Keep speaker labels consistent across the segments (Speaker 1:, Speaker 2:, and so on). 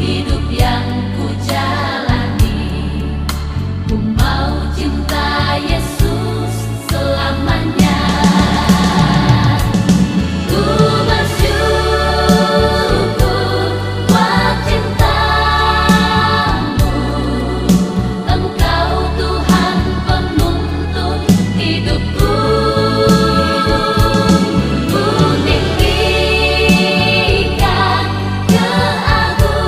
Speaker 1: hidup yang ku jalani. Ku mau cinta Yesus selamanya. Ku bersyukur buat cinta-Mu, Engkau Tuhan penuntun hidupku. Ku tinggikan keagungan-Mu,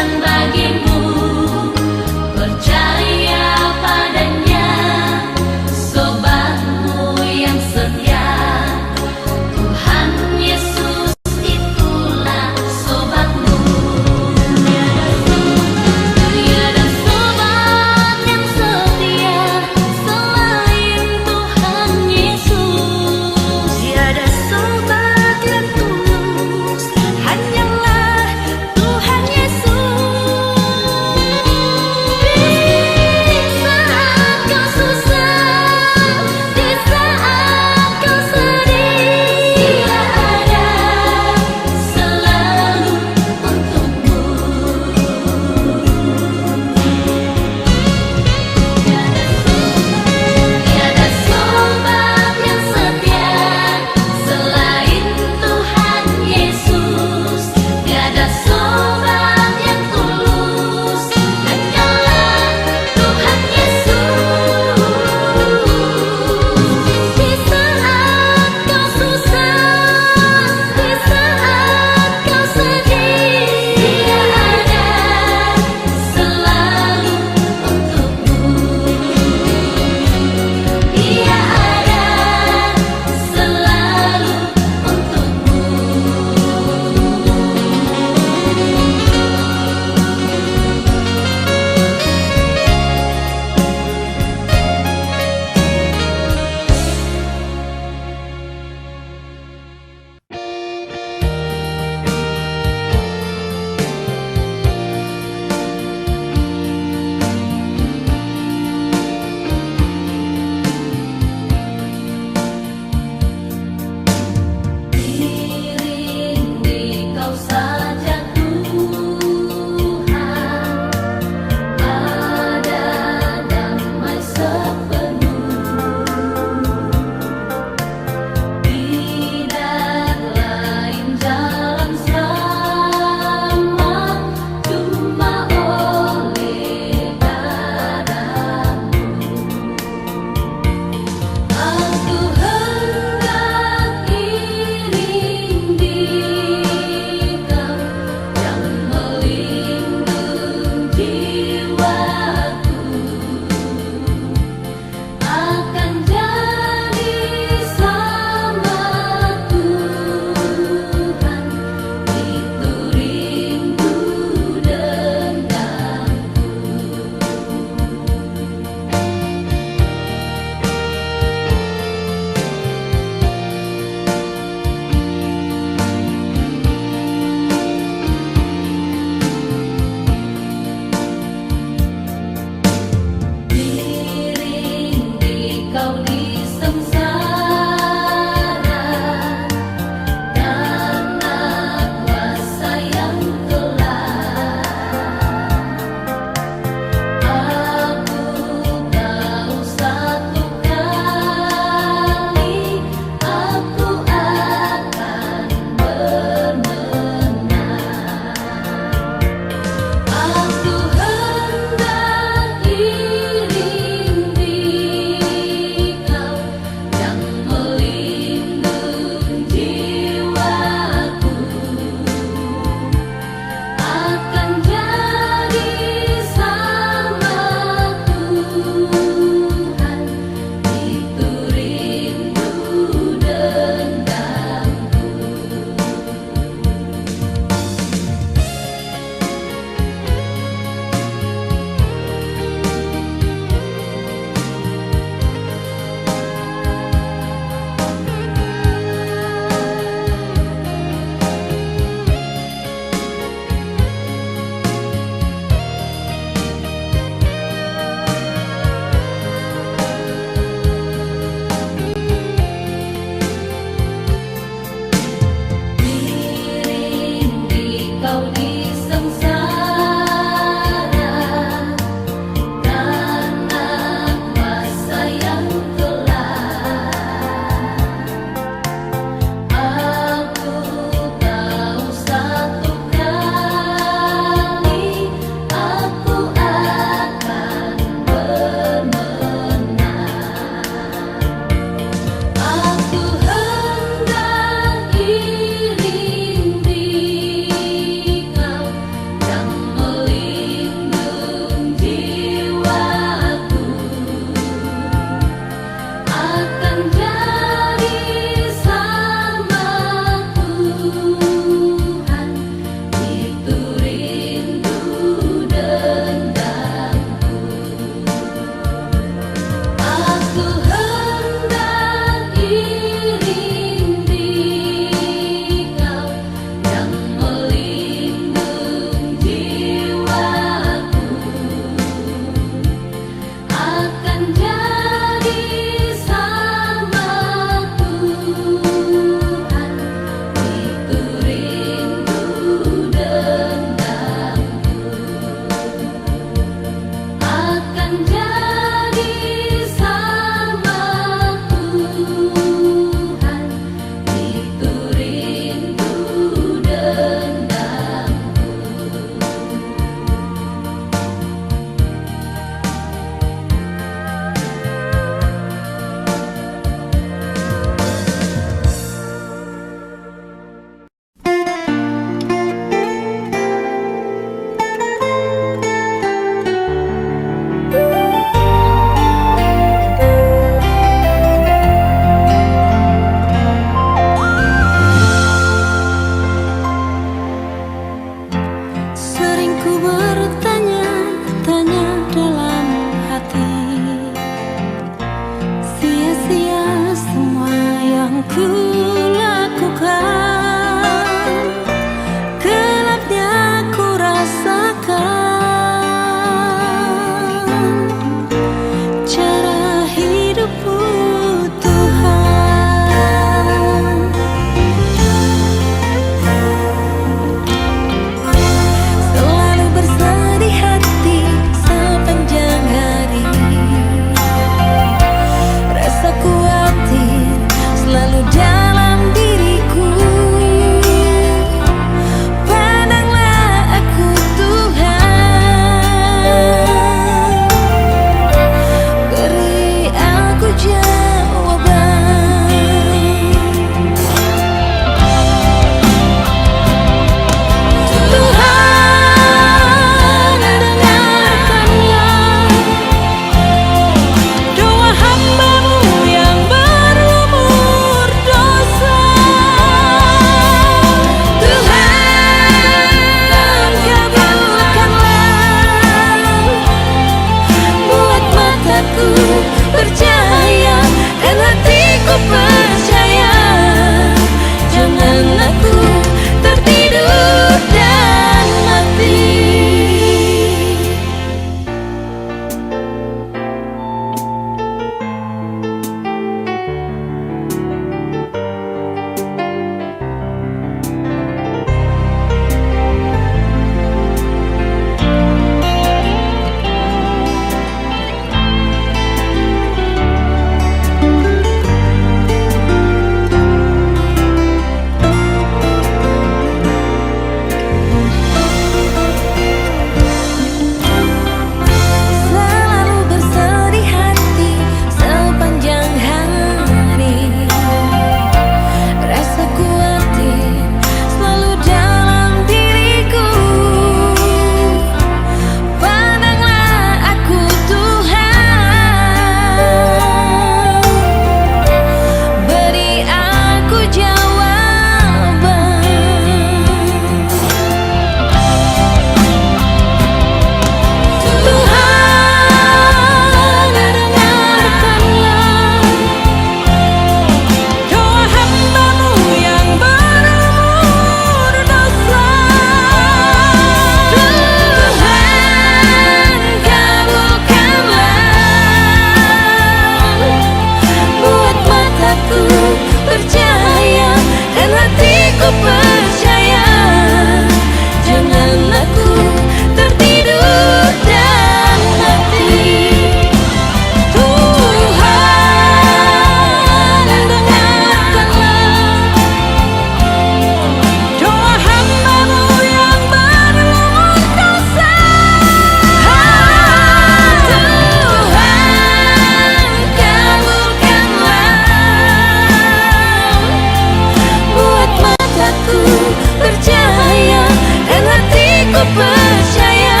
Speaker 1: percaya dan hatiku percaya.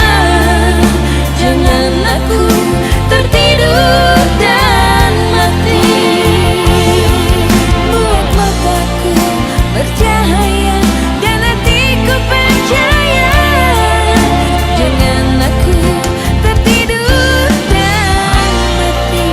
Speaker 1: Jangan aku tertidur dan mati. Buat mataku bercahaya dan hatiku percaya. Jangan aku tertidur dan mati.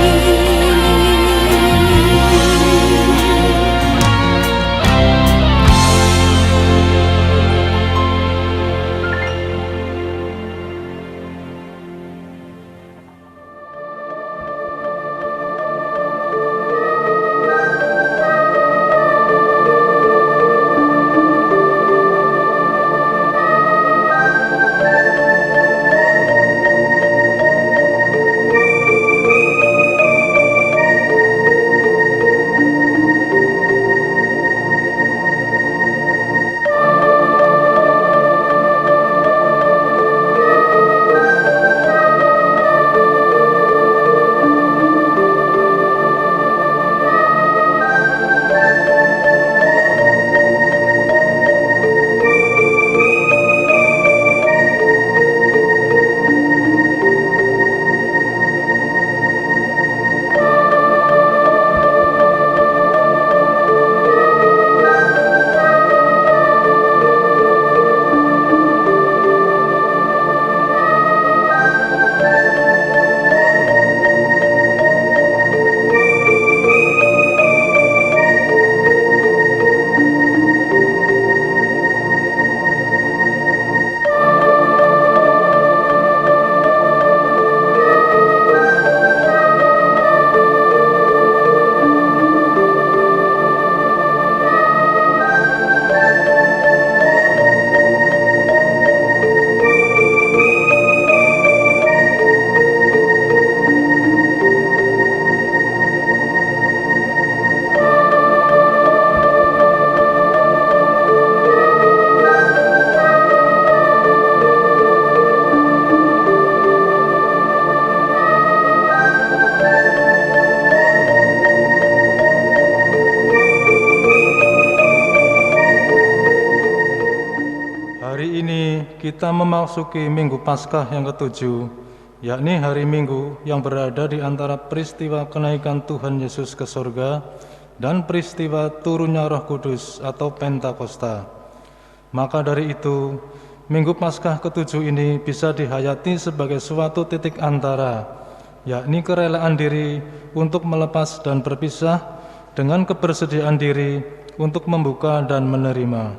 Speaker 2: Hari ini kita memasuki Minggu Paskah yang ketujuh, yakni hari Minggu yang berada di antara peristiwa kenaikan Tuhan Yesus ke surga dan peristiwa turunnya Roh Kudus atau Pentakosta. Maka dari itu, Minggu Paskah ketujuh ini bisa dihayati sebagai suatu titik antara, yakni kerelaan diri untuk melepas dan berpisah dengan kebersediaan diri untuk membuka dan menerima.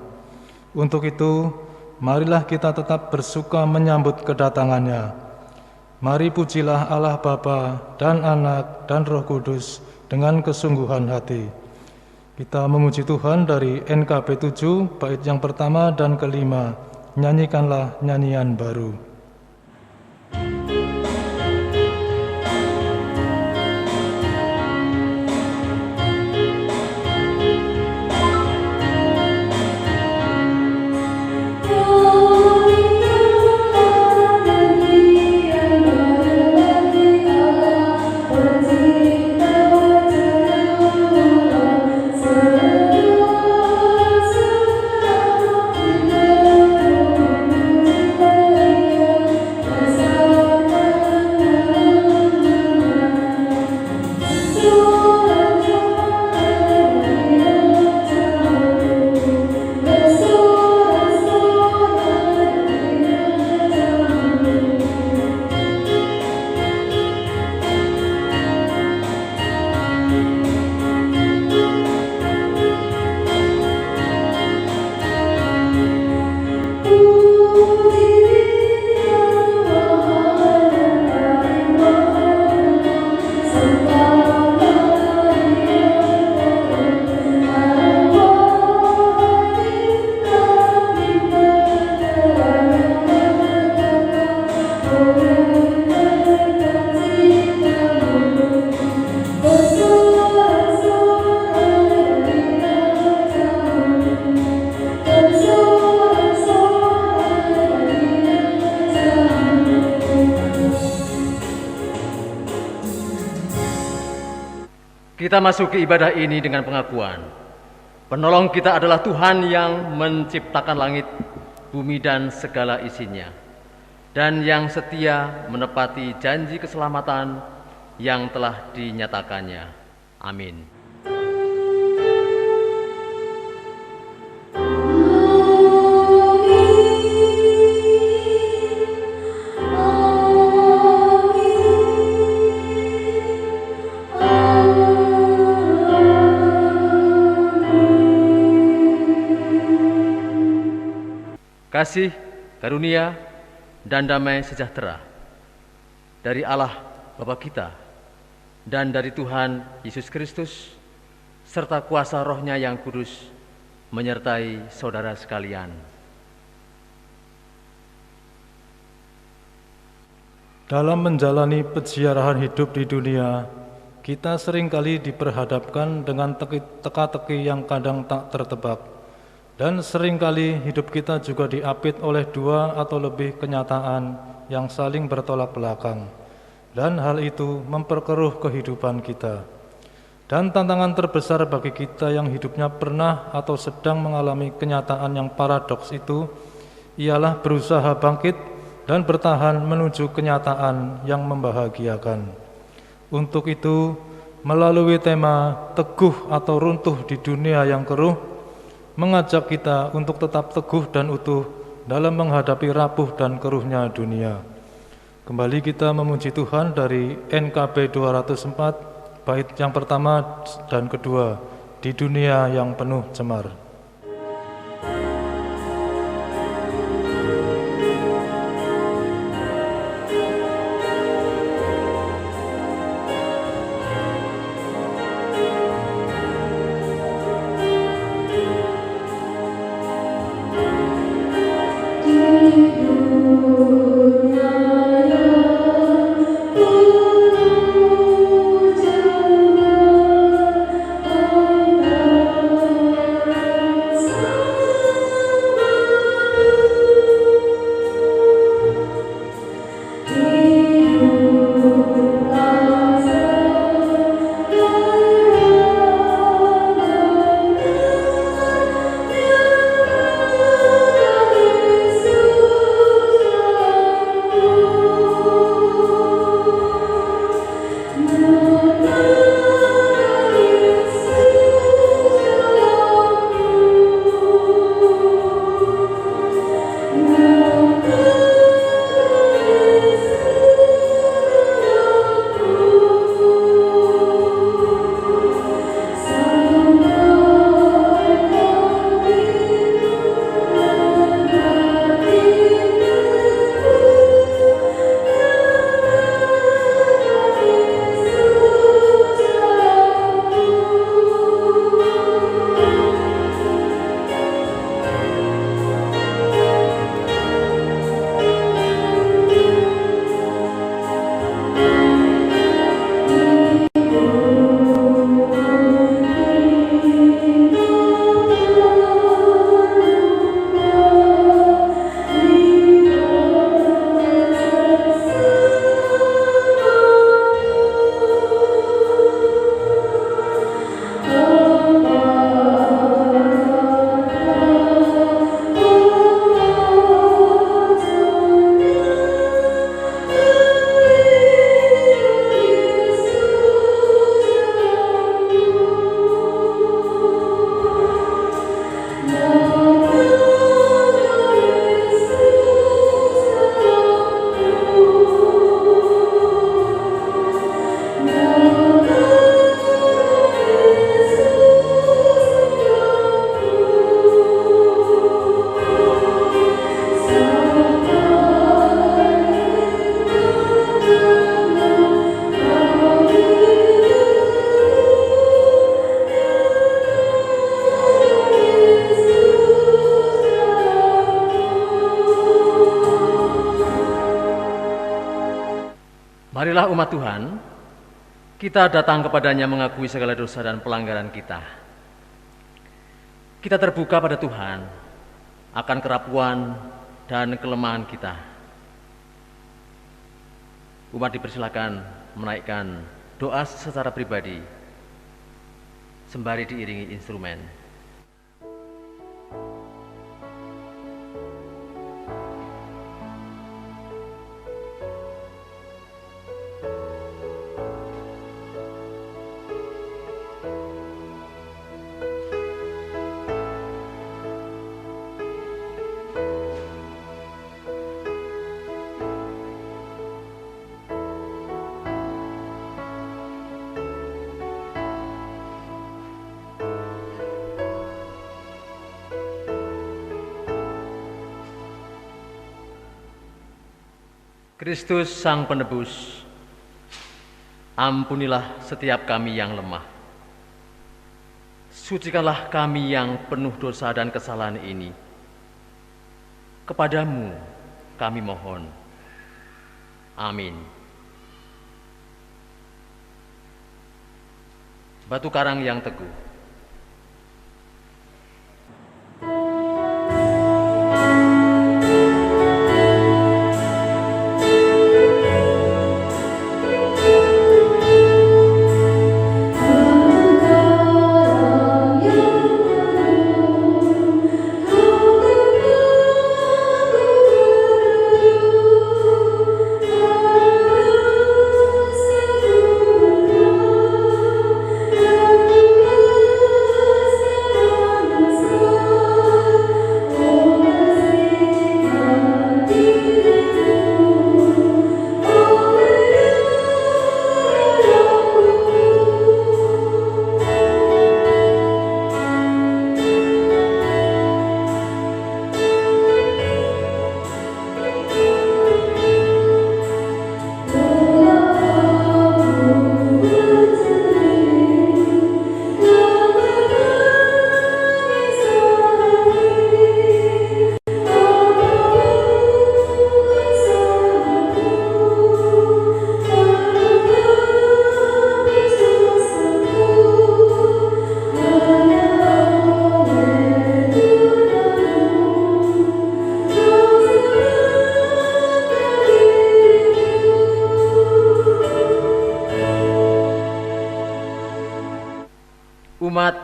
Speaker 2: Untuk itu, marilah kita tetap bersuka menyambut kedatangannya. Mari pujilah Allah Bapa dan Anak dan Roh Kudus dengan kesungguhan hati. Kita memuji Tuhan dari NKB 7, bait yang pertama dan kelima. Nyanyikanlah nyanyian baru.
Speaker 3: Kita masuki ibadah ini dengan pengakuan Penolong kita adalah Tuhan yang menciptakan langit, bumi dan segala isinya, dan yang setia menepati janji keselamatan yang telah dinyatakannya. Amin. Kasih, karunia, dan damai sejahtera dari Allah Bapa kita dan dari Tuhan Yesus Kristus serta kuasa Roh-Nya yang kudus menyertai saudara sekalian.
Speaker 2: Dalam menjalani peziarahan hidup di dunia, kita seringkali diperhadapkan dengan teka-teki yang kadang tak tertebak. Dan seringkali hidup kita juga diapit oleh dua atau lebih kenyataan yang saling bertolak belakang. Dan hal itu memperkeruh kehidupan kita. Dan tantangan terbesar bagi kita yang hidupnya pernah atau sedang mengalami kenyataan yang paradoks itu ialah berusaha bangkit dan bertahan menuju kenyataan yang membahagiakan. Untuk itu, melalui tema teguh atau runtuh di dunia yang keruh, mengajak kita untuk tetap teguh dan utuh dalam menghadapi rapuh dan keruhnya dunia. Kembali kita memuji Tuhan dari NKB 204, bait yang pertama dan kedua, di dunia yang penuh cemar.
Speaker 3: Marilah umat Tuhan, kita datang kepadanya mengakui segala dosa dan pelanggaran kita. Kita terbuka pada Tuhan akan kerapuan dan kelemahan kita. Umat dipersilakan menaikkan doa secara pribadi sembari diiringi instrumen. Kristus Sang Penebus, ampunilah setiap kami yang lemah. Sucikanlah kami yang penuh dosa dan kesalahan ini. Kepadamu kami mohon. Amin. Batu karang yang teguh. Umat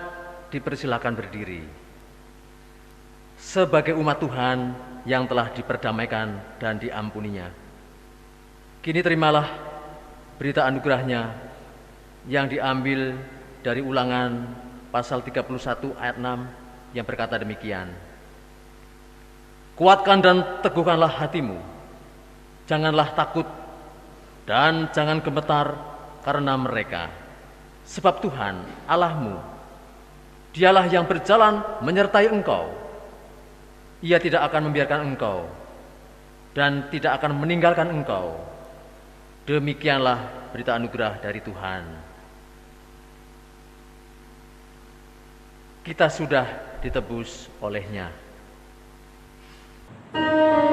Speaker 3: dipersilakan berdiri. Sebagai umat Tuhan yang telah diperdamaikan dan diampuninya, kini terimalah berita anugerahnya yang diambil dari Ulangan pasal 31 ayat 6 yang berkata demikian. Kuatkan dan teguhkanlah hatimu, janganlah takut dan jangan gemetar karena mereka. Sebab Tuhan Allahmu, Dialah yang berjalan menyertai engkau. Ia tidak akan membiarkan engkau dan tidak akan meninggalkan engkau. Demikianlah berita anugerah dari Tuhan. Kita sudah ditebus oleh-Nya.
Speaker 1: Thank you.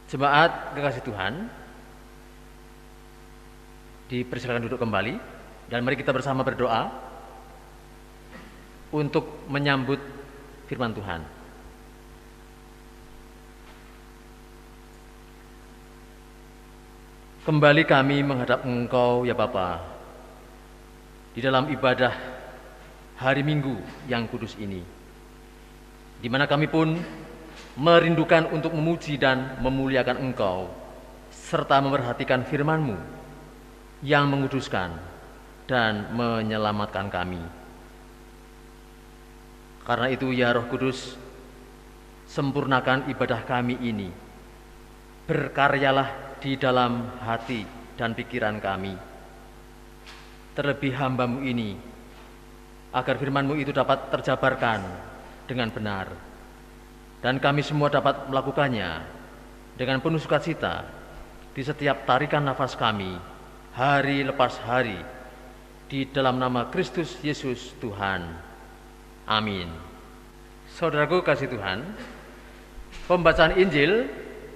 Speaker 3: Jemaat kekasih Tuhan, dipersilakan duduk kembali dan mari kita bersama berdoa untuk menyambut firman Tuhan. Kembali kami menghadap Engkau ya Bapa, di dalam ibadah hari Minggu yang kudus ini, di mana kami pun merindukan untuk memuji dan memuliakan Engkau, serta memerhatikan firman-Mu yang menguduskan dan menyelamatkan kami. Karena itu ya Roh Kudus, sempurnakan ibadah kami ini. Berkaryalah di dalam hati dan pikiran kami, terlebih hamba-Mu ini, agar firman-Mu itu dapat terjabarkan dengan benar, dan kami semua dapat melakukannya dengan penuh sukacita di setiap tarikan nafas kami, hari lepas hari, di dalam nama Kristus Yesus Tuhan. Amin. Saudaraku kasih Tuhan, pembacaan Injil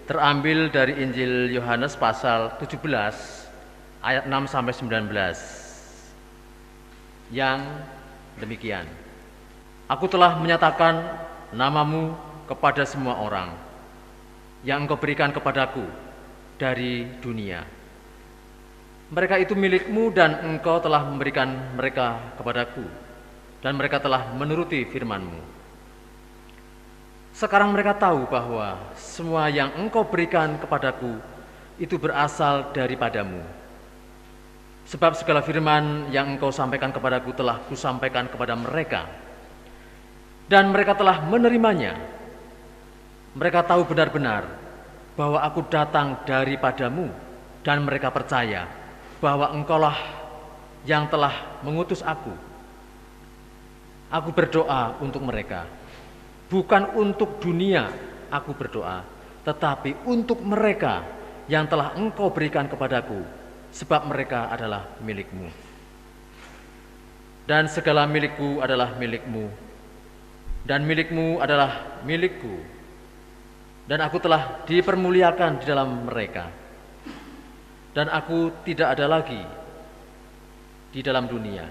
Speaker 3: terambil dari Injil Yohanes pasal 17 ayat 6-19 yang demikian. Aku telah menyatakan namamu kepada semua orang yang Engkau berikan kepadaku dari dunia. Mereka itu milik-Mu dan Engkau telah memberikan mereka kepadaku, dan mereka telah menuruti firman-Mu. Sekarang mereka tahu bahwa semua yang Engkau berikan kepadaku itu berasal daripada-Mu. Sebab segala firman yang Engkau sampaikan kepadaku telah Kusampaikan kepada mereka, dan mereka telah menerimanya. Mereka tahu benar-benar bahwa aku datang daripada-Mu, dan mereka percaya bahwa Engkaulah yang telah mengutus aku. Aku berdoa untuk mereka, bukan untuk dunia aku berdoa, tetapi untuk mereka yang telah Engkau berikan kepadaku, sebab mereka adalah milik-Mu. Dan segala milik-Ku adalah milik-Mu, dan milik-Mu adalah milik-Ku. Dan aku telah dipermuliakan di dalam mereka, dan aku tidak ada lagi di dalam dunia,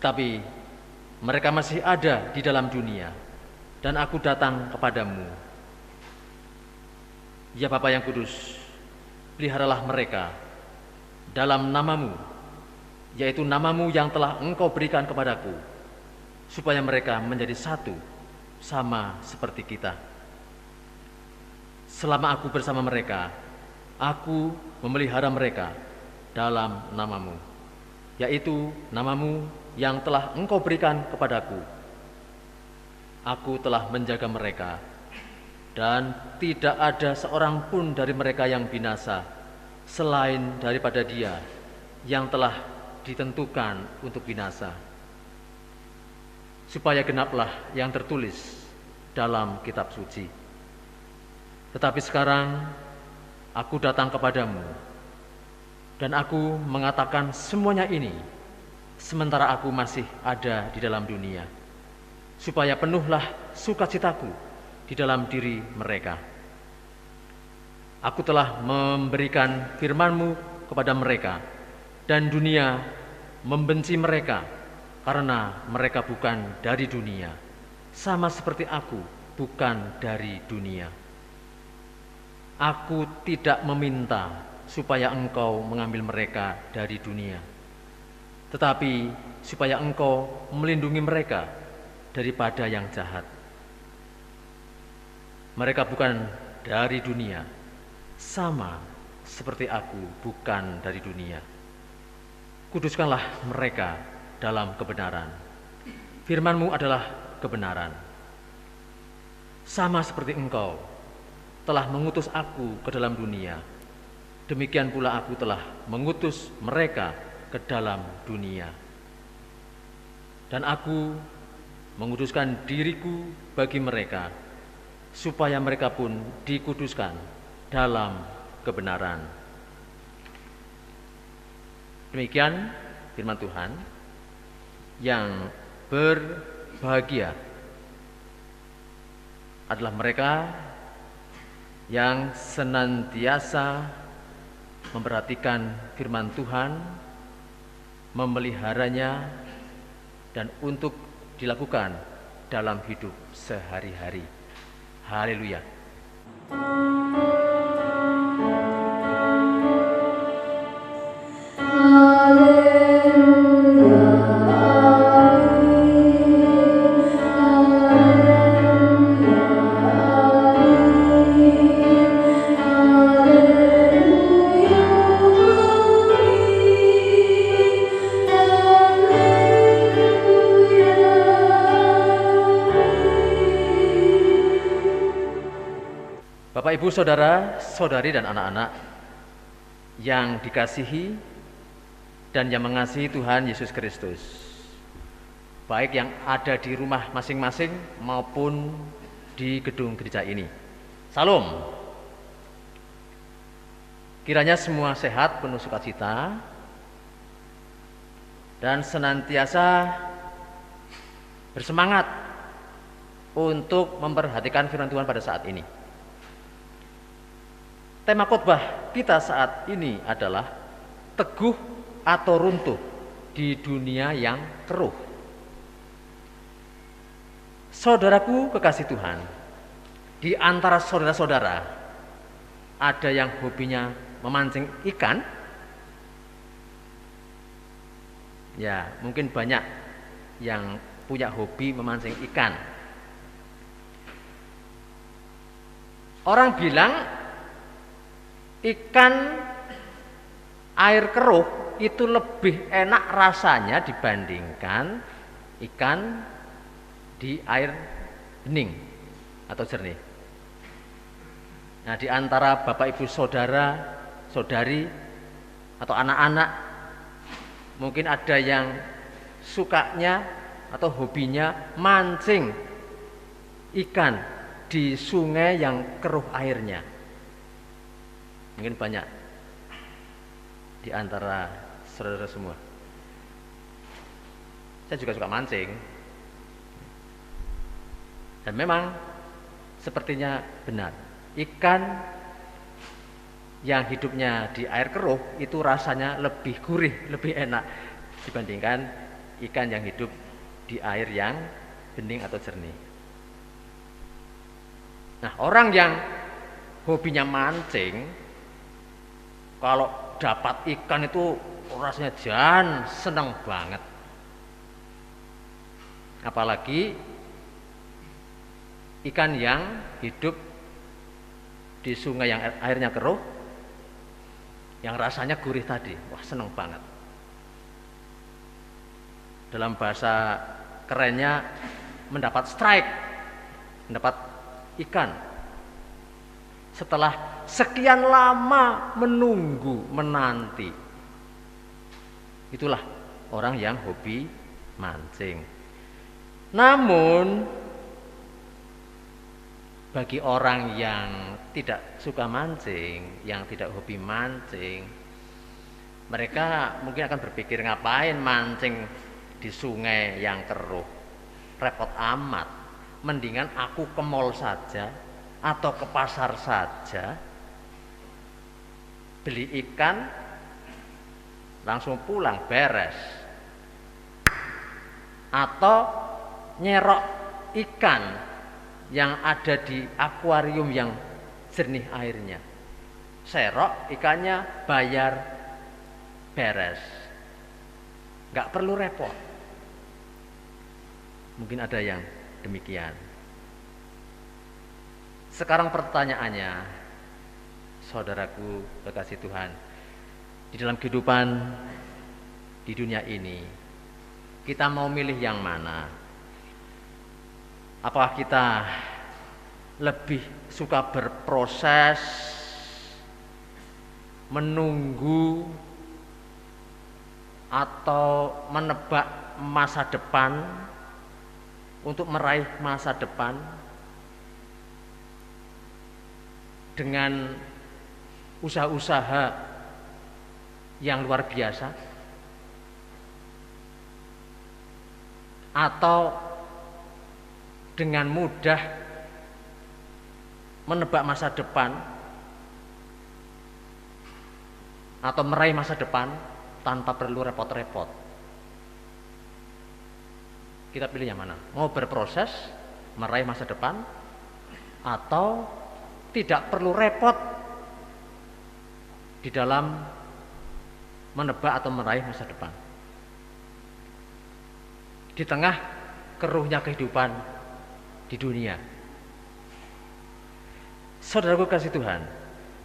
Speaker 3: tapi mereka masih ada di dalam dunia, dan aku datang kepadamu. Ya Bapa yang kudus, peliharalah mereka dalam namamu, yaitu namamu yang telah Engkau berikan kepadaku, supaya mereka menjadi satu, sama seperti kita. Selama aku bersama mereka, aku memelihara mereka dalam namamu, yaitu namamu yang telah Engkau berikan kepadaku. Aku telah menjaga mereka, dan tidak ada seorang pun dari mereka yang binasa, selain daripada dia yang telah ditentukan untuk binasa, supaya genaplah yang tertulis dalam kitab suci. Tetapi sekarang aku datang kepadamu, dan aku mengatakan semuanya ini sementara aku masih ada di dalam dunia, supaya penuhlah sukacitaku di dalam diri mereka. Aku telah memberikan firman-Mu kepada mereka, dan dunia membenci mereka karena mereka bukan dari dunia, sama seperti aku bukan dari dunia. Aku tidak meminta supaya Engkau mengambil mereka dari dunia, tetapi supaya Engkau melindungi mereka daripada yang jahat. Mereka bukan dari dunia, sama seperti aku bukan dari dunia. Kuduskanlah mereka dalam kebenaran. Firman-Mu adalah kebenaran. Sama seperti Engkau telah mengutus aku ke dalam dunia, demikian pula aku telah mengutus mereka ke dalam dunia. Dan aku menguduskan diriku bagi mereka, supaya mereka pun dikuduskan dalam kebenaran. Demikian firman Tuhan. Yang berbahagia adalah mereka yang senantiasa memperhatikan firman Tuhan, memeliharanya, dan untuk dilakukan dalam hidup sehari-hari. Haleluya. Bapak, Ibu, Saudara, Saudari, dan anak-anak yang dikasihi dan yang mengasihi Tuhan Yesus Kristus, baik yang ada di rumah masing-masing maupun di gedung gereja ini. Salam. Kiranya semua sehat, penuh sukacita, dan senantiasa bersemangat untuk memperhatikan firman Tuhan pada saat ini. Tema khotbah kita saat ini adalah teguh atau runtuh di dunia yang keruh. Saudaraku kekasih Tuhan, di antara saudara-saudara ada yang hobinya memancing ikan? Ya, mungkin banyak yang punya hobi memancing ikan. Orang bilang ikan air keruh itu lebih enak rasanya dibandingkan ikan di air bening atau jernih. Nah, di antara Bapak, Ibu, Saudara, Saudari, atau anak-anak, mungkin ada yang sukanya atau hobinya mancing ikan di sungai yang keruh airnya. Mungkin banyak di antara saudara semua. Saya juga suka mancing. Dan memang sepertinya benar, ikan yang hidupnya di air keruh itu rasanya lebih gurih, lebih enak dibandingkan ikan yang hidup di air yang bening atau jernih. Nah, orang yang hobinya mancing, kalau dapat ikan itu rasanya jangan senang banget. Apalagi ikan yang hidup di sungai yang airnya keruh, yang rasanya gurih tadi, wah senang banget. Dalam bahasa kerennya mendapat strike, mendapat ikan. Setelah sekian lama menunggu, menanti. Itulah orang yang hobi mancing. Namun bagi orang yang tidak suka mancing, yang tidak hobi mancing, mereka mungkin akan berpikir, ngapain mancing di sungai yang keruh, repot amat, mendingan aku ke mall saja atau ke pasar saja, beli ikan, langsung pulang, beres. Atau nyerok ikan yang ada di akuarium yang jernih airnya, serok ikannya, bayar, beres, nggak perlu repot. Mungkin ada yang demikian. Sekarang pertanyaannya, saudaraku kekasih Tuhan, di dalam kehidupan di dunia ini, kita mau milih yang mana? Apakah kita lebih suka berproses, menunggu, atau menebak masa depan untuk meraih masa depan dengan usaha-usaha yang luar biasa, atau dengan mudah menebak masa depan atau meraih masa depan tanpa perlu repot-repot. Kita pilih yang mana? Mau berproses meraih masa depan atau tidak perlu repot di dalam menebak atau meraih masa depan. Di tengah keruhnya kehidupan di dunia. Saudaraku kasih Tuhan,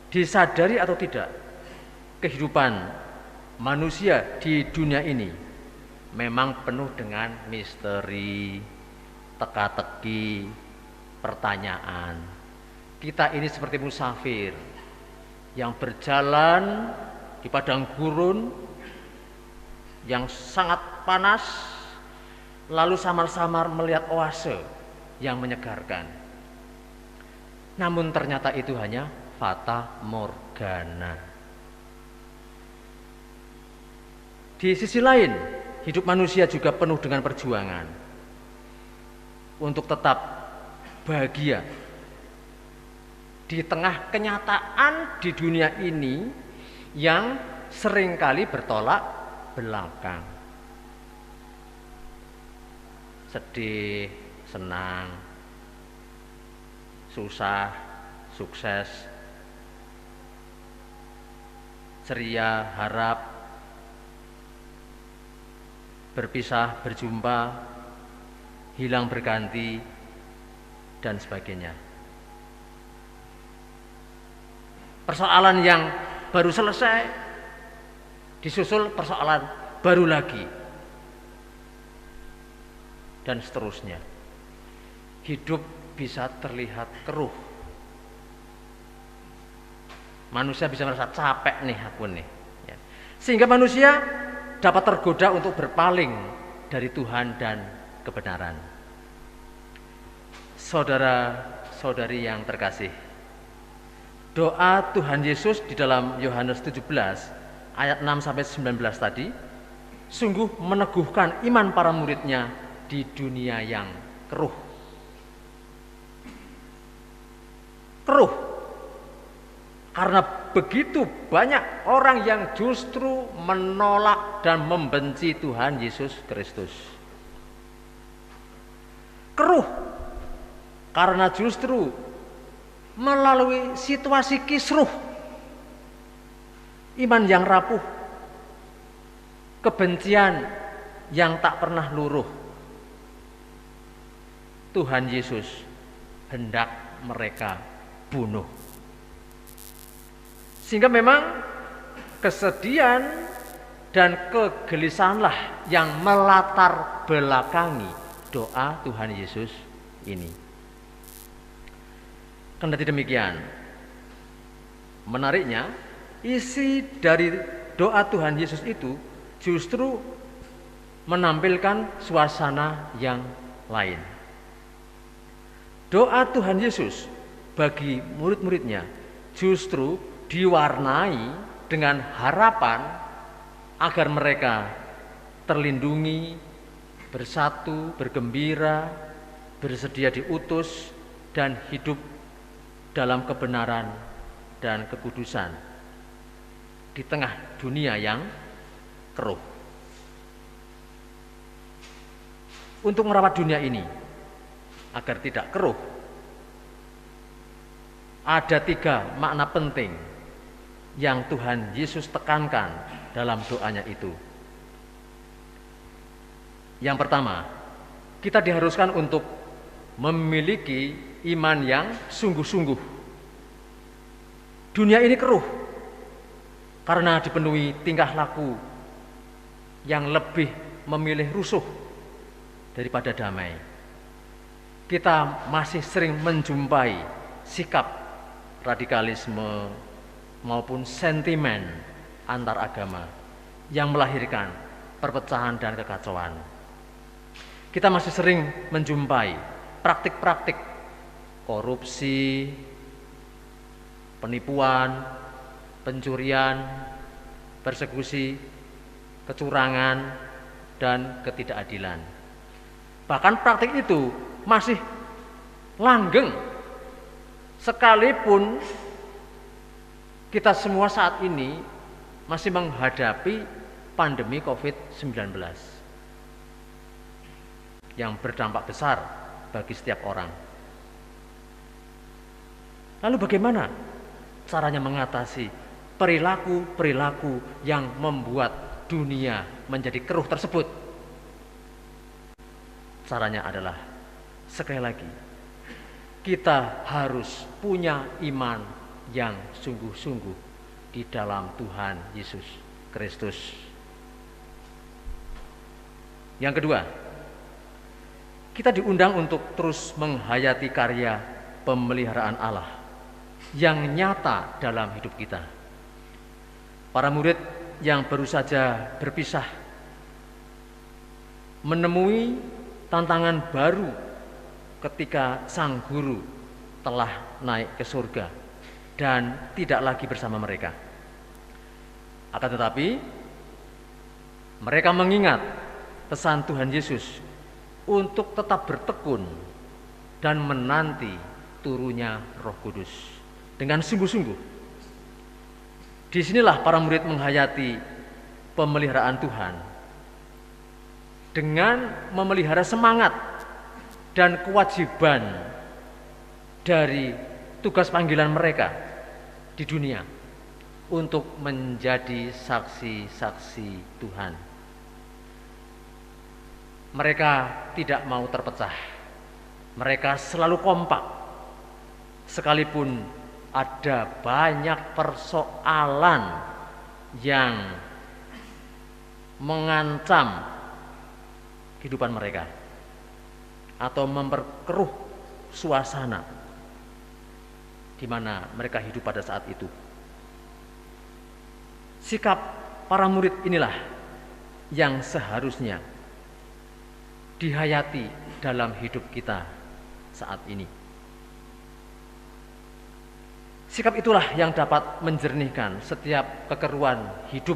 Speaker 3: disadari atau tidak, kehidupan manusia di dunia ini memang penuh dengan misteri, teka-teki, pertanyaan. Kita ini seperti musafir yang berjalan di padang gurun yang sangat panas, lalu samar-samar melihat oase yang menyegarkan. Namun ternyata itu hanya fata morgana. Di sisi lain, hidup manusia juga penuh dengan perjuangan untuk tetap bahagia di tengah kenyataan di dunia ini yang seringkali bertolak belakang. Sedih, senang, susah, sukses, ceria, harap, berpisah, berjumpa, hilang berganti, dan sebagainya. Persoalan yang baru selesai disusul persoalan baru lagi, dan seterusnya. Hidup bisa terlihat keruh. Manusia bisa merasa capek nih aku nih, ya. Sehingga manusia dapat tergoda untuk berpaling dari Tuhan dan kebenaran. Saudara-saudari yang terkasih, doa Tuhan Yesus di dalam Yohanes 17 ayat 6-19 tadi sungguh meneguhkan iman para muridnya di dunia yang keruh. Keruh karena begitu banyak orang yang justru menolak dan membenci Tuhan Yesus Kristus. Keruh karena justru melalui situasi kisruh, iman yang rapuh, kebencian yang tak pernah luruh, Tuhan Yesus hendak mereka bunuh. Sehingga memang kesedihan dan kegelisahanlah yang melatar belakangi doa Tuhan Yesus ini. Kendati demikian, menariknya isi dari doa Tuhan Yesus itu justru menampilkan suasana yang lain. Doa Tuhan Yesus bagi murid-muridnya justru diwarnai dengan harapan agar mereka terlindungi, bersatu, bergembira, bersedia diutus, dan hidup dalam kebenaran dan kekudusan di tengah dunia yang keruh. Untuk merawat dunia ini agar tidak keruh, ada 3 makna penting yang Tuhan Yesus tekankan dalam doanya itu. Yang pertama, kita diharuskan untuk memiliki iman yang sungguh-sungguh. Dunia ini keruh karena dipenuhi tingkah laku yang lebih memilih rusuh daripada damai. Kita masih sering menjumpai sikap radikalisme maupun sentimen antar agama yang melahirkan perpecahan dan kekacauan. Kita masih sering menjumpai praktik-praktik korupsi, penipuan, pencurian, persekusi, kecurangan, dan ketidakadilan. Bahkan praktik itu masih langgeng Sekalipun kita semua saat ini masih menghadapi pandemi COVID-19 yang berdampak besar bagi setiap orang. Lalu bagaimana caranya mengatasi perilaku-perilaku yang membuat dunia menjadi keruh tersebut? Caranya adalah, sekali lagi, kita harus punya iman yang sungguh-sungguh di dalam Tuhan Yesus Kristus. Yang kedua, kita diundang untuk terus menghayati karya pemeliharaan Allah yang nyata dalam hidup kita. Para murid yang baru saja berpisah menemui tantangan baru ketika sang guru telah naik ke surga dan tidak lagi bersama mereka. Akan tetapi mereka mengingat pesan Tuhan Yesus untuk tetap bertekun dan menanti turunnya Roh Kudus dengan sungguh-sungguh. Disinilah para murid menghayati pemeliharaan Tuhan dengan memelihara semangat dan kewajiban dari tugas panggilan mereka di dunia untuk menjadi saksi-saksi Tuhan. Mereka tidak mau terpecah. Mereka selalu kompak. Sekalipun ada banyak persoalan yang mengancam kehidupan mereka atau memperkeruh suasana di mana mereka hidup pada saat itu. Sikap para murid inilah yang seharusnya dihayati dalam hidup kita saat ini. Sikap itulah yang dapat menjernihkan setiap kekeruan hidup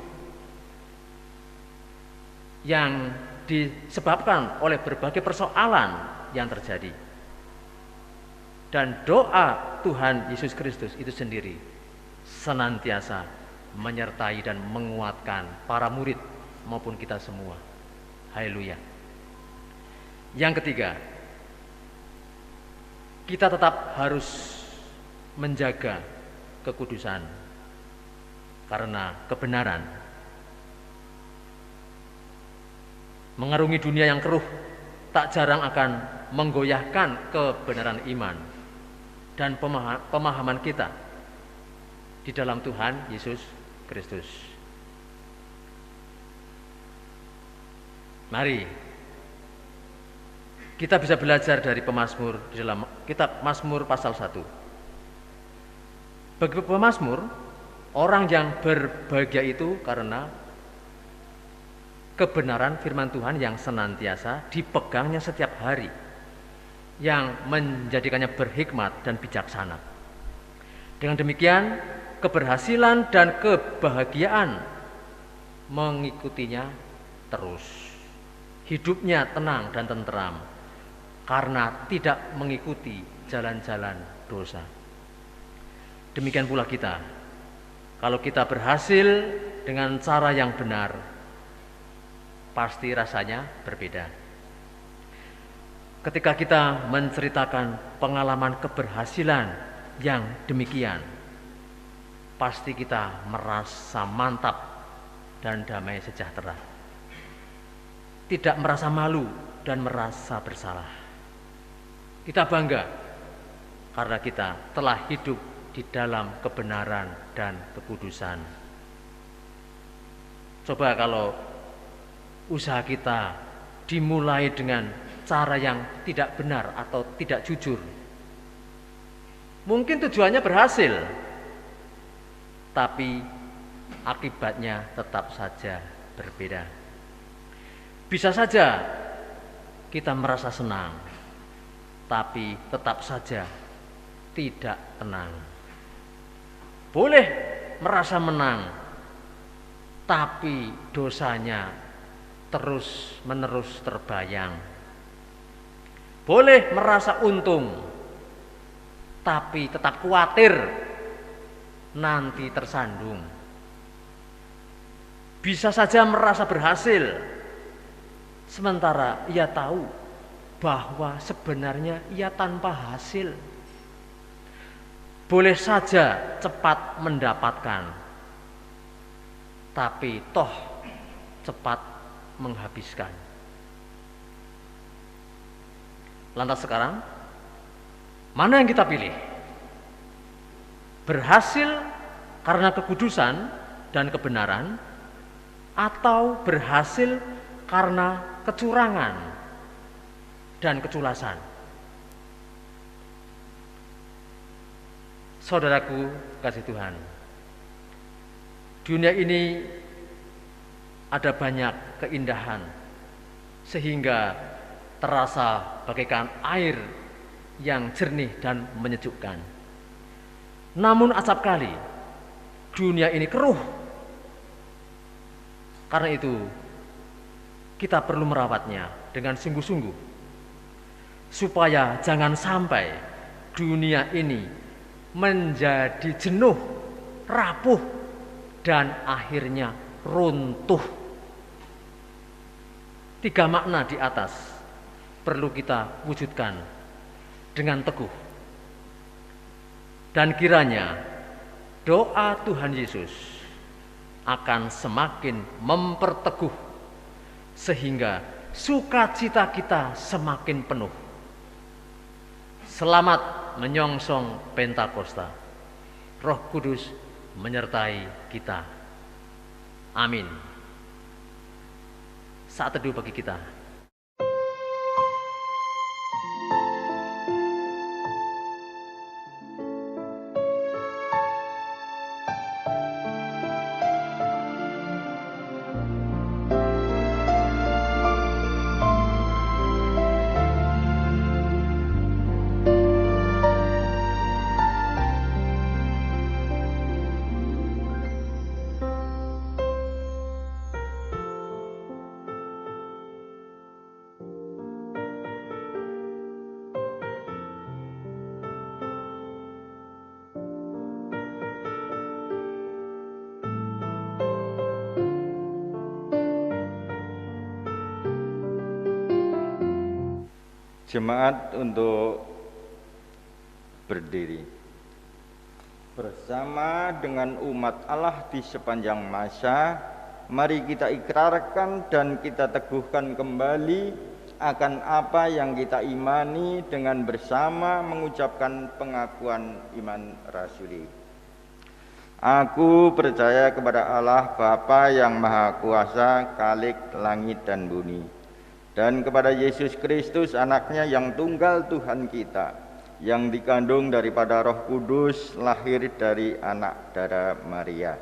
Speaker 3: yang disebabkan oleh berbagai persoalan yang terjadi. Dan doa Tuhan Yesus Kristus itu sendiri senantiasa menyertai dan menguatkan para murid maupun kita semua. Haleluya. Yang ketiga, kita tetap harus menjaga kekudusan karena kebenaran mengarungi dunia yang keruh tak jarang akan menggoyahkan kebenaran iman dan pemahaman kita di dalam Tuhan Yesus Kristus. Mari kita bisa belajar dari pemazmur di dalam kitab Mazmur pasal 1. Bagi pemazmur, orang yang berbahagia itu karena kebenaran firman Tuhan yang senantiasa dipegangnya setiap hari, yang menjadikannya berhikmat dan bijaksana. Dengan demikian, keberhasilan dan kebahagiaan mengikutinya terus. Hidupnya tenang dan tentram karena tidak mengikuti jalan-jalan dosa. Demikian pula kita, kalau kita berhasil dengan cara yang benar, pasti rasanya berbeda. Ketika kita menceritakan pengalaman keberhasilan yang demikian, pasti kita merasa mantap dan damai sejahtera. Tidak merasa malu dan merasa bersalah. Kita bangga karena kita telah hidup di dalam kebenaran dan kekudusan. Coba kalau usaha kita dimulai dengan cara yang tidak benar atau tidak jujur, mungkin tujuannya berhasil, tapi akibatnya tetap saja berbeda. Bisa saja kita merasa senang, tapi tetap saja tidak tenang. Boleh merasa menang, tapi dosanya terus-menerus terbayang. Boleh merasa untung, tapi tetap khawatir nanti tersandung. Bisa saja merasa berhasil, sementara ia tahu bahwa sebenarnya ia tanpa hasil. Boleh saja cepat mendapatkan, tapi toh cepat menghabiskan. Lantas sekarang, mana yang kita pilih? Berhasil karena kekudusan dan kebenaran, atau berhasil karena kecurangan dan keculasan? Saudaraku kasih Tuhan, dunia ini ada banyak keindahan sehingga terasa bagaikan air yang jernih dan menyejukkan. Namun acap kali dunia ini keruh. Karena itu kita perlu merawatnya dengan sungguh-sungguh, supaya jangan sampai dunia ini menjadi jenuh, rapuh, dan akhirnya runtuh. 3 makna di atas perlu kita wujudkan dengan teguh. Dan kiranya doa Tuhan Yesus akan semakin memperteguh, sehingga sukacita kita semakin penuh. Selamat menyongsong Pentakosta. Roh Kudus menyertai kita. Amin. Saat teduh bagi kita.
Speaker 4: Jemaat untuk berdiri. Bersama dengan umat Allah di sepanjang masa, mari kita ikrarkan dan kita teguhkan kembali akan apa yang kita imani dengan bersama mengucapkan pengakuan iman rasuli. Aku percaya kepada Allah Bapa yang Maha Kuasa, Khalik langit dan bumi, dan kepada Yesus Kristus anaknya yang tunggal Tuhan kita, yang dikandung daripada Roh Kudus, lahir dari anak darah Maria,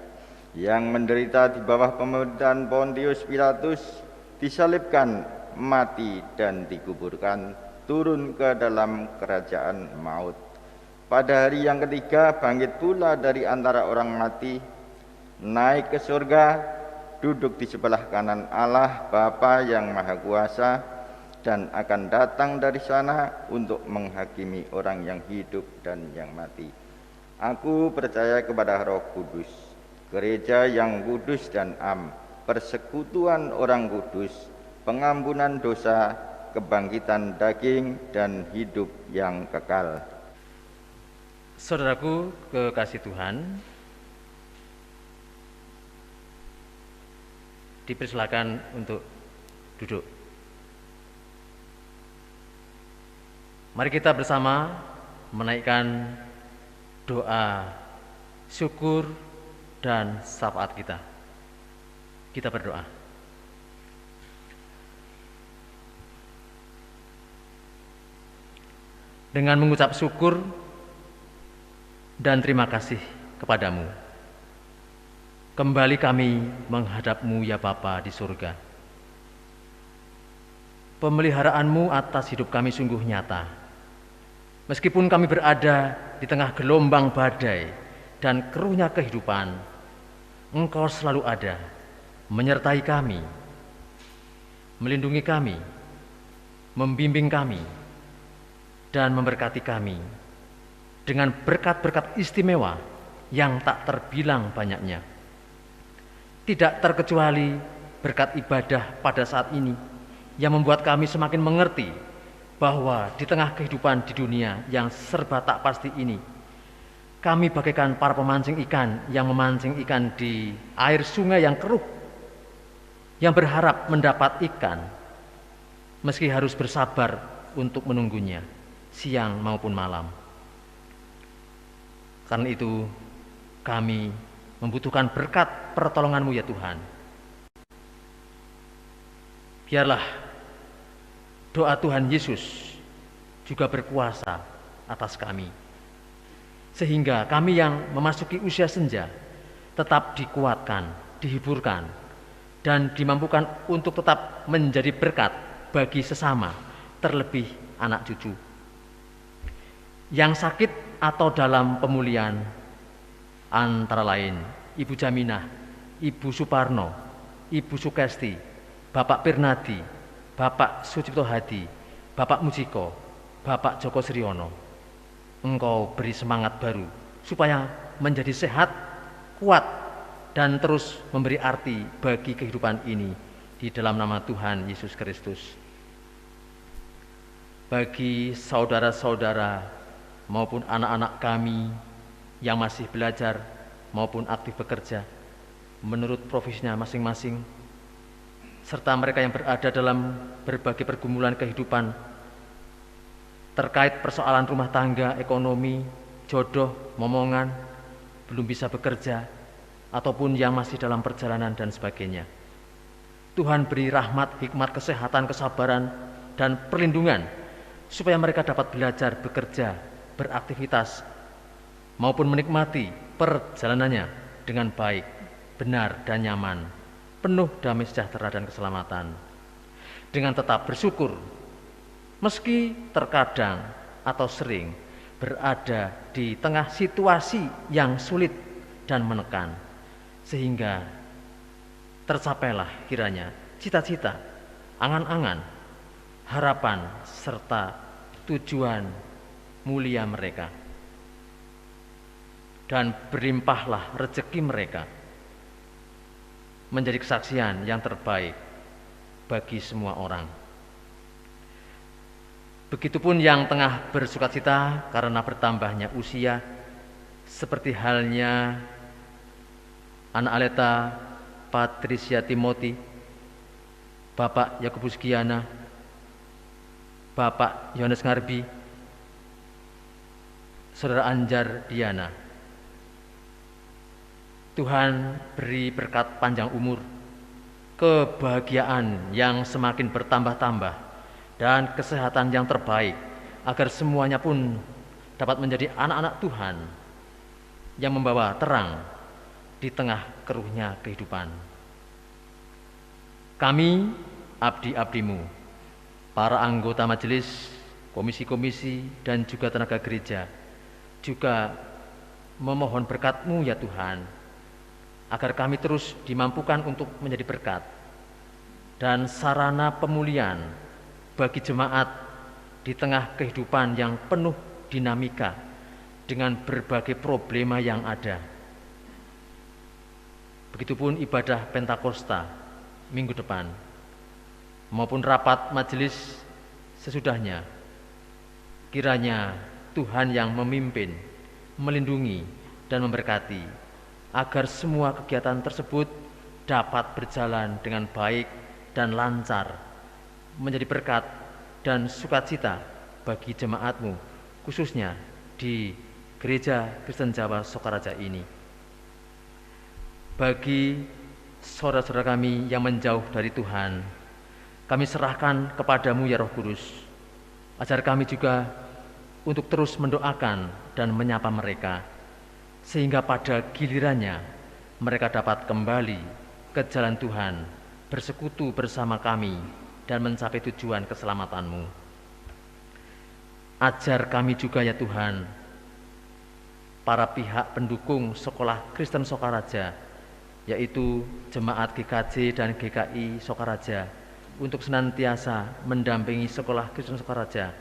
Speaker 4: yang menderita di bawah pemerintahan Pontius Pilatus, disalibkan, mati dan dikuburkan, turun ke dalam kerajaan maut. Pada hari yang ketiga bangkit pula dari antara orang mati, naik ke surga, duduk di sebelah kanan Allah Bapa yang Maha Kuasa, dan akan datang dari sana untuk menghakimi orang yang hidup dan yang mati. Aku percaya kepada Roh Kudus, gereja yang kudus dan am, persekutuan orang kudus, pengampunan dosa, kebangkitan daging, dan hidup yang kekal.
Speaker 3: Saudaraku kekasih Tuhan, dipersilakan untuk duduk. Mari kita bersama menaikkan doa syukur dan syafaat kita. Kita berdoa. Dengan mengucap syukur dan terima kasih kepadamu, kembali kami menghadap-Mu ya Bapa di surga. Pemeliharaanmu atas hidup kami sungguh nyata. Meskipun kami berada di tengah gelombang badai dan keruhnya kehidupan, Engkau selalu ada, menyertai kami, melindungi kami, membimbing kami, dan memberkati kami dengan berkat-berkat istimewa yang tak terbilang banyaknya. Tidak terkecuali berkat ibadah pada saat ini yang membuat kami semakin mengerti bahwa di tengah kehidupan di dunia yang serba tak pasti ini, kami bagaikan para pemancing ikan yang memancing ikan di air sungai yang keruh, yang berharap mendapat ikan, meski harus bersabar untuk menunggunya, siang maupun malam. Karena itu, kami membutuhkan berkat pertolongan-Mu ya Tuhan. Biarlah doa Tuhan Yesus juga berkuasa atas kami, sehingga kami yang memasuki usia senja tetap dikuatkan, dihiburkan, dan dimampukan untuk tetap menjadi berkat bagi sesama, terlebih anak cucu yang sakit atau dalam pemulihan, antara lain Ibu Jaminah, Ibu Suparno, Ibu Sukesti, Bapak Pirnadi, Bapak Sucipto Hadi, Bapak Mujiko, Bapak Joko Sriono. Engkau beri semangat baru supaya menjadi sehat, kuat, dan terus memberi arti bagi kehidupan ini di dalam nama Tuhan Yesus Kristus. Bagi saudara-saudara maupun anak-anak kami yang masih belajar maupun aktif bekerja menurut profesinya masing-masing, serta mereka yang berada dalam berbagai pergumulan kehidupan terkait persoalan rumah tangga, ekonomi, jodoh, momongan, belum bisa bekerja, ataupun yang masih dalam perjalanan dan sebagainya. Tuhan beri rahmat, hikmat, kesehatan, kesabaran, dan perlindungan supaya mereka dapat belajar, bekerja, beraktivitas, maupun menikmati perjalanannya dengan baik, benar, dan nyaman, penuh damai sejahtera dan keselamatan. Dengan tetap bersyukur, meski terkadang atau sering berada di tengah situasi yang sulit dan menekan, sehingga tercapailah kiranya cita-cita, angan-angan, harapan, serta tujuan mulia mereka, dan berlimpahlah rezeki mereka menjadi kesaksian yang terbaik bagi semua orang. Begitupun yang tengah bersukacita karena bertambahnya usia, seperti halnya anak Aleta Patricia Timothy, Bapak Yakobus Giana, Bapak Yohanes Ngarbi, Saudara Anjar Diana. Tuhan beri berkat panjang umur, kebahagiaan yang semakin bertambah-tambah, dan kesehatan yang terbaik, agar semuanya pun dapat menjadi anak-anak Tuhan yang membawa terang di tengah keruhnya kehidupan. Kami, abdi-abdimu, para anggota majelis, komisi-komisi, dan juga tenaga gereja, juga memohon berkat-Mu ya Tuhan, agar kami terus dimampukan untuk menjadi berkat dan sarana pemulihan bagi jemaat di tengah kehidupan yang penuh dinamika dengan berbagai problema yang ada. Begitupun ibadah Pentakosta minggu depan maupun rapat majelis sesudahnya. Kiranya Tuhan yang memimpin, melindungi, dan memberkati, agar semua kegiatan tersebut dapat berjalan dengan baik dan lancar, menjadi berkat dan sukacita bagi jemaat-Mu, khususnya di Gereja Kristen Jawa Sokaraja ini. Bagi saudara-saudara kami yang menjauh dari Tuhan, kami serahkan kepada-Mu ya Roh Kudus, ajar kami juga untuk terus mendoakan dan menyapa mereka, sehingga pada gilirannya mereka dapat kembali ke jalan Tuhan, bersekutu bersama kami, dan mencapai tujuan keselamatan-Mu. Ajar kami juga ya Tuhan, para pihak pendukung Sekolah Kristen Sokaraja, yaitu Jemaat GKJ dan GKI Sokaraja, untuk senantiasa mendampingi Sekolah Kristen Sokaraja,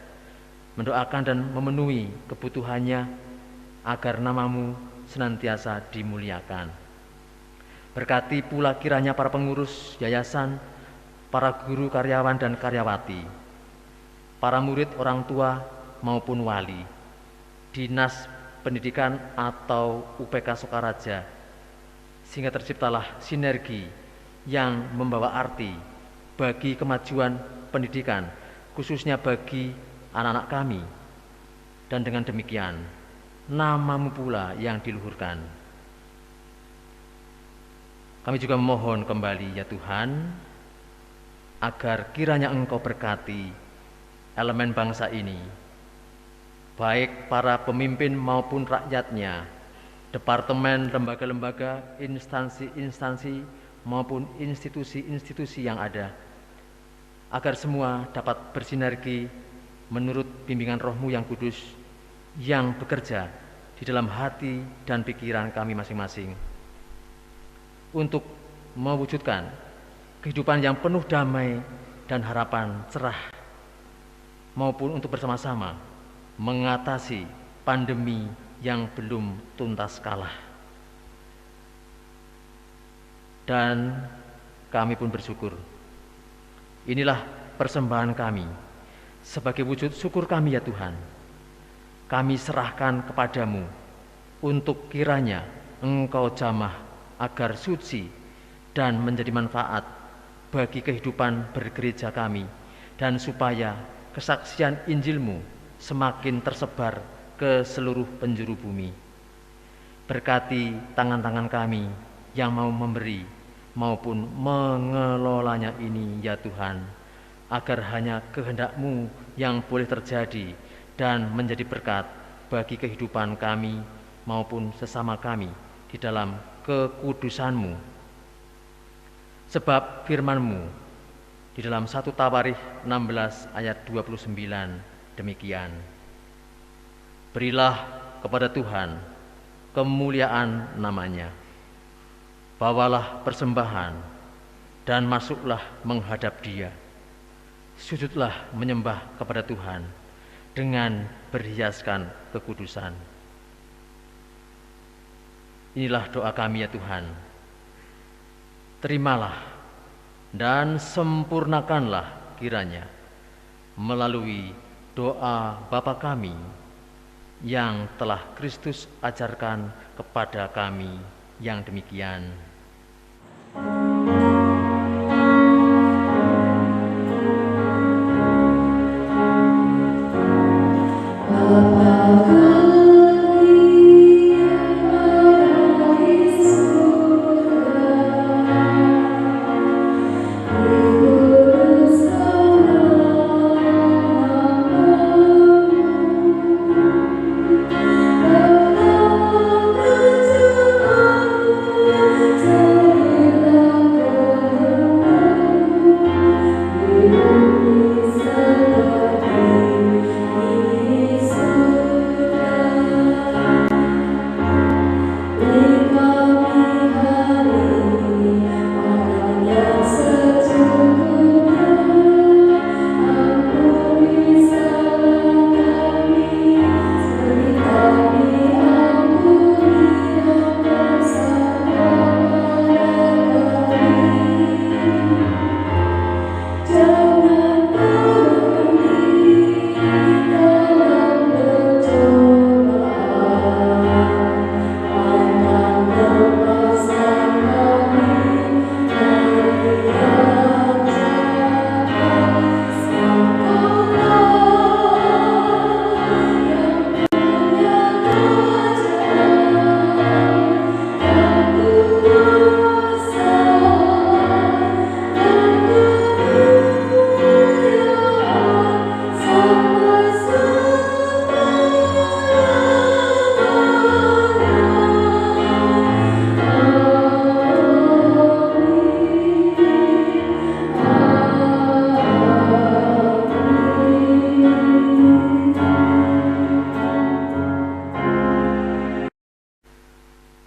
Speaker 3: mendoakan dan memenuhi kebutuhannya agar namamu senantiasa dimuliakan. Berkati pula kiranya para pengurus yayasan, para guru, karyawan, dan karyawati, para murid, orang tua, maupun wali, dinas pendidikan atau UPK Sokaraja, sehingga terciptalah sinergi yang membawa arti bagi kemajuan pendidikan, khususnya bagi anak-anak kami. Dan dengan demikian, namamu pula yang diluhurkan. Kami juga memohon kembali ya Tuhan, agar kiranya Engkau berkati elemen bangsa ini, baik para pemimpin maupun rakyatnya, departemen, lembaga-lembaga, instansi-instansi maupun institusi-institusi yang ada, agar semua dapat bersinergi menurut bimbingan Roh-Mu yang kudus yang bekerja di dalam hati dan pikiran kami masing-masing untuk mewujudkan kehidupan yang penuh damai dan harapan cerah, maupun untuk bersama-sama mengatasi pandemi yang belum tuntas kalah. Dan kami pun bersyukur, inilah persembahan kami sebagai wujud syukur kami ya Tuhan. Kami serahkan kepadamu untuk kiranya Engkau jamah agar suci dan menjadi manfaat bagi kehidupan bergereja kami, dan supaya kesaksian Injil-Mu semakin tersebar ke seluruh penjuru bumi. Berkati tangan-tangan kami yang mau memberi maupun mengelolanya ini ya Tuhan, agar hanya kehendak-Mu yang boleh terjadi dan menjadi berkat bagi kehidupan kami maupun sesama kami di dalam kekudusan-Mu. Sebab firman-Mu di dalam 1 Tawarikh 16 ayat 29 demikian. Berilah kepada Tuhan kemuliaan namanya. Bawalah persembahan dan masuklah menghadap Dia. Sujudlah menyembah kepada Tuhan dengan berhiaskan kekudusan. Inilah doa kami ya Tuhan. Terimalah dan sempurnakanlah kiranya melalui doa Bapa kami yang telah Kristus ajarkan kepada kami yang demikian.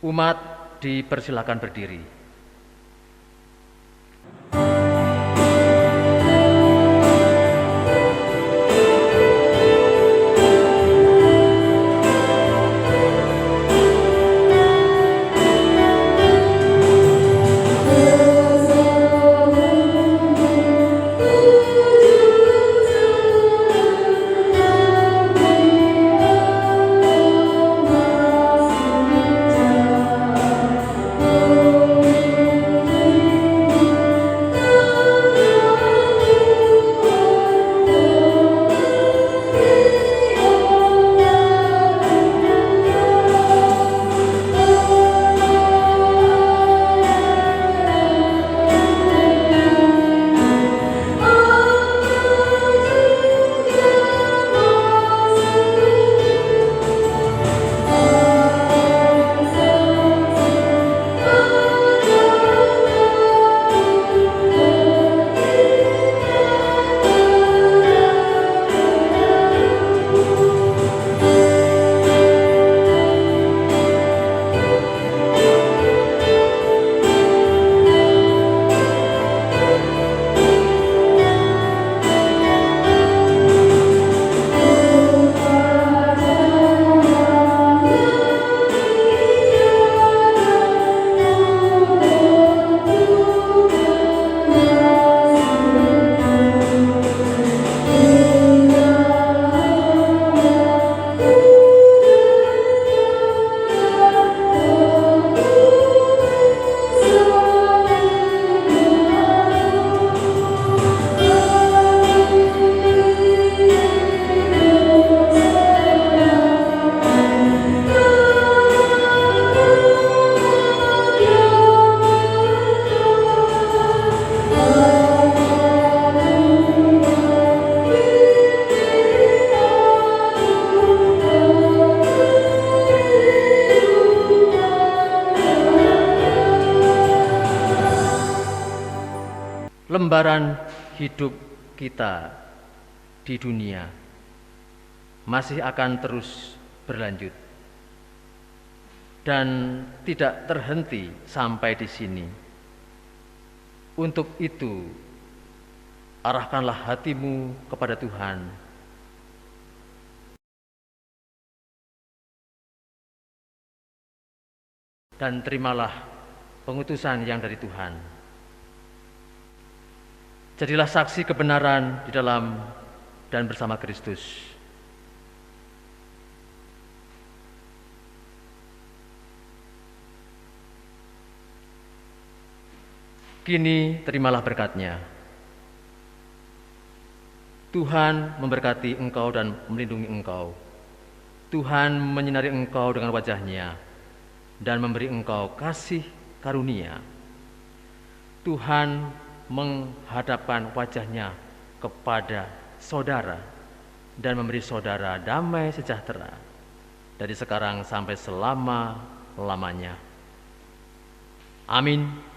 Speaker 3: Umat dipersilakan berdiri. lembaran hidup kita di dunia masih akan terus berlanjut dan tidak terhenti sampai di sini. Untuk itu, arahkanlah hatimu kepada Tuhan. Dan terimalah pengutusan yang dari Tuhan. Jadilah saksi kebenaran di dalam dan bersama Kristus. Kini terimalah berkat-Nya. Tuhan memberkati engkau dan melindungi engkau. Tuhan menyinari engkau dengan wajah-Nya dan memberi engkau kasih karunia. Tuhan menghadapkan wajah-Nya kepada saudara dan memberi saudara damai sejahtera dari sekarang sampai selama-lamanya. Amin.